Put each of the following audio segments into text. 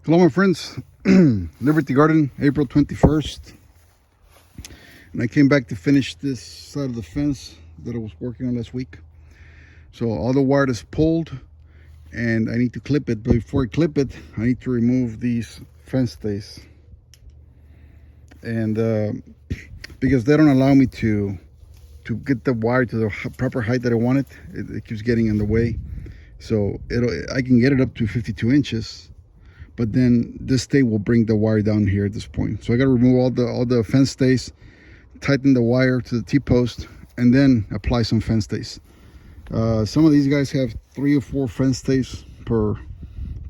Hello, my friends. Liberty Garden, April 21st. And I came back to finish this side of the fence that I was working on last week. So all the wire is pulled and I need to clip it. But before I clip it, I need to remove these fence stays. And because they don't allow me to get the wire to the proper height that I want it keeps getting in the way. So I can get it up to 52 inches. But then this stay will bring the wire down here at this point. So I got to remove all the fence stays, tighten the wire to the T-post, and then apply some fence stays. Some of these guys have 3 or 4 fence stays per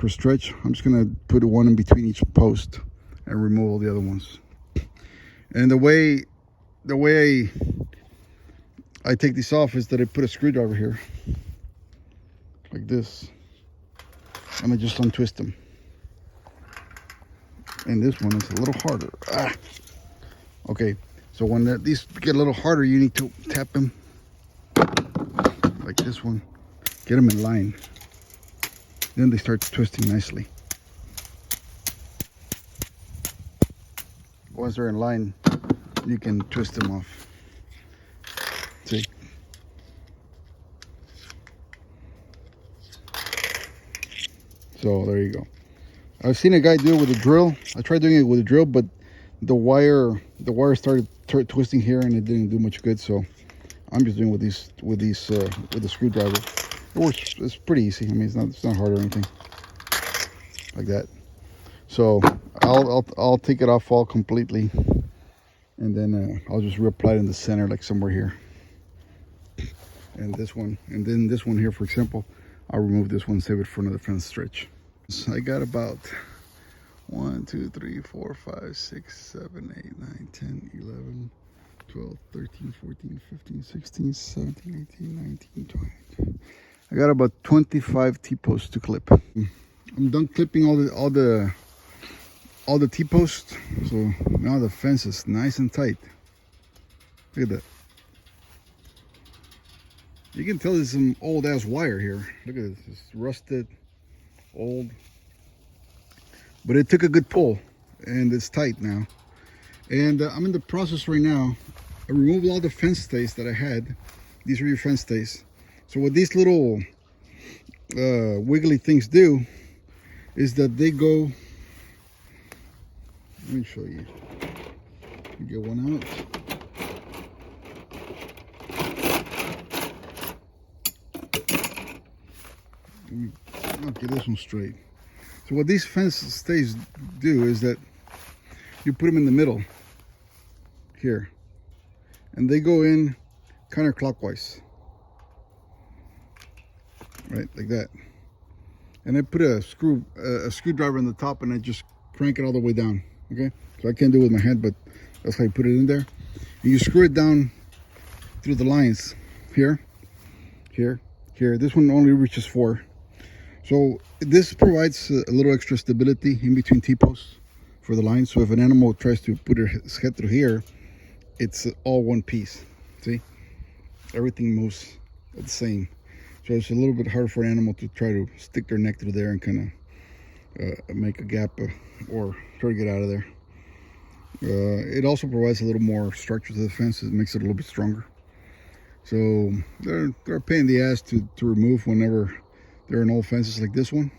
stretch. I'm just gonna put one in between each post and remove all the other ones. And the way I take these off is that I put a screwdriver here, like this, and I just untwist them. And this one is a little harder. Okay, so when these get a little harder, you need to tap them like this one, get them in line, then they start twisting nicely. Once they're in line, you can twist them off. See? So there you go. I've seen a guy do it with a drill. I tried doing it with a drill, but the wire started twisting here, and it didn't do much good. So I'm just doing it with the screwdriver. It works. It's pretty easy. I mean, it's not hard or anything like that. So I'll take it off all completely, and then I'll just reapply it in the center, like somewhere here. And this one, and then this one here, for example, I'll remove this one, save it for another fence stretch. I got about 1, 2, 3, 4, 5, 6, 7, 8, 9, 10, 11, 12, 13, 14, 15, 16, 17, 18, 19, 20. I got about 25 T-posts to clip. I'm done clipping all the T-posts. So now the fence is nice and tight. Look at that. You can tell there's some old ass wire here. Look at this, it's rusted, old, but it took a good pull and it's tight now. And I'm in the process right now. I removed all the fence stays that I had. These are your fence stays. So what these little wiggly things do is that they go, let me show you. Get one out. I'll get this one straight. So what these fence stays do is that you put them in the middle here, and they go in counterclockwise, right, like that. And I put a screwdriver in the top, and I just crank it all the way down. Okay, so I can't do it with my hand, but that's how you put it in there. And you screw it down through the lines here, here, here. This one only reaches 4. So this provides a little extra stability in between T-posts for the line. So if an animal tries to put its head through here, it's all one piece. See, everything moves the same. So it's a little bit harder for an animal to try to stick their neck through there and kind of make a gap or try to get out of there. It also provides a little more structure to the fence. It makes it a little bit stronger. So they're a pain in the ass to remove whenever they're in old fences like this one,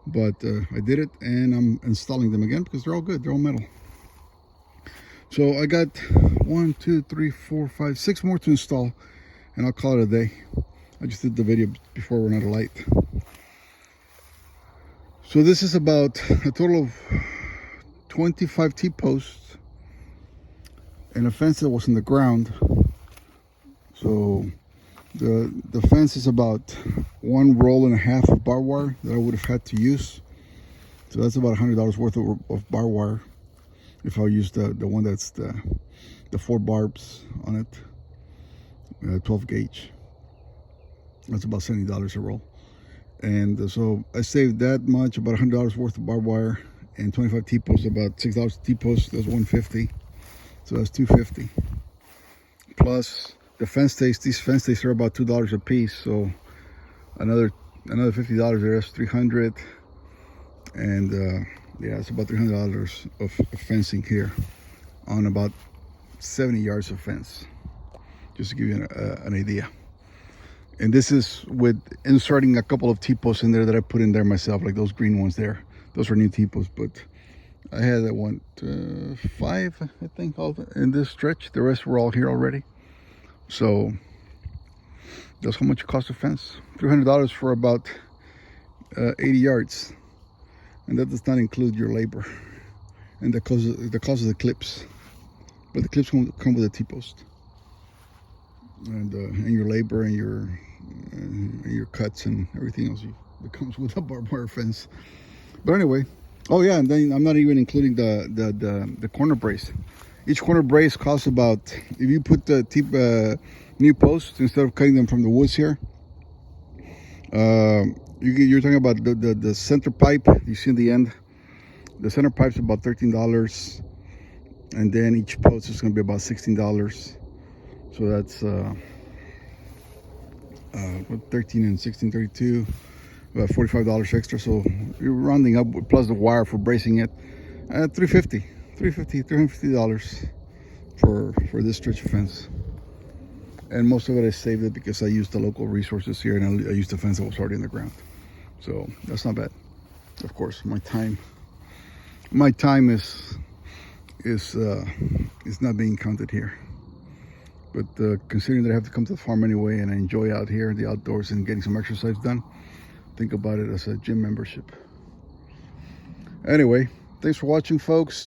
but I did it, and I'm installing them again because they're all good. They're all metal. So I got 1, 2, 3, 4, 5, 6 more to install, and I'll call it a day. I just did the video before we ran out of light. So this is about a total of 25 T-posts and a fence that was in the ground. So the fence is about 1.5 rolls of barbed wire that I would have had to use. So that's about $100 worth of barbed wire if I use the one that's the 4 barbs on it, 12 gauge. That's about $70 a roll. And so I saved that much, about $100 worth of barbed wire, and 25 T-posts, about $6 T-post. That's $150. So that's $250. Plus the fence stays. These fence stays are about $2 a piece. So another $50 there. That's $300. And yeah, it's about $300 of fencing here on about 70 yards of fence, just to give you an idea. And this is with inserting a couple of T-posts in there that I put in there myself, like those green ones there. Those are new T-posts, but I had that one 5, I think, all in this stretch. The rest were all here already. So that's how much it costs a fence. $300 for about 80 yards, and that does not include your labor and the cost of the clips. But the clips come with a T-post, and your labor and your cuts and everything else that comes with a barbed wire fence. But anyway, oh yeah, and then I'm not even including the corner brace. Each corner brace costs about, if you put the new posts instead of cutting them from the woods here, you're talking about the center pipe you see in the end. The center pipe's about $13, and then each post is going to be about $16. So that's 13 and 16, 32, about $45 extra. So you're rounding up, plus the wire for bracing it, $350 for this stretch of fence. And most of it I saved it because I used the local resources here, and I used the fence that was already in the ground. So that's not bad. Of course, my time is not being counted here. But considering that I have to come to the farm anyway, and I enjoy out here in the outdoors and getting some exercise done, think about it as a gym membership. Anyway, thanks for watching, folks.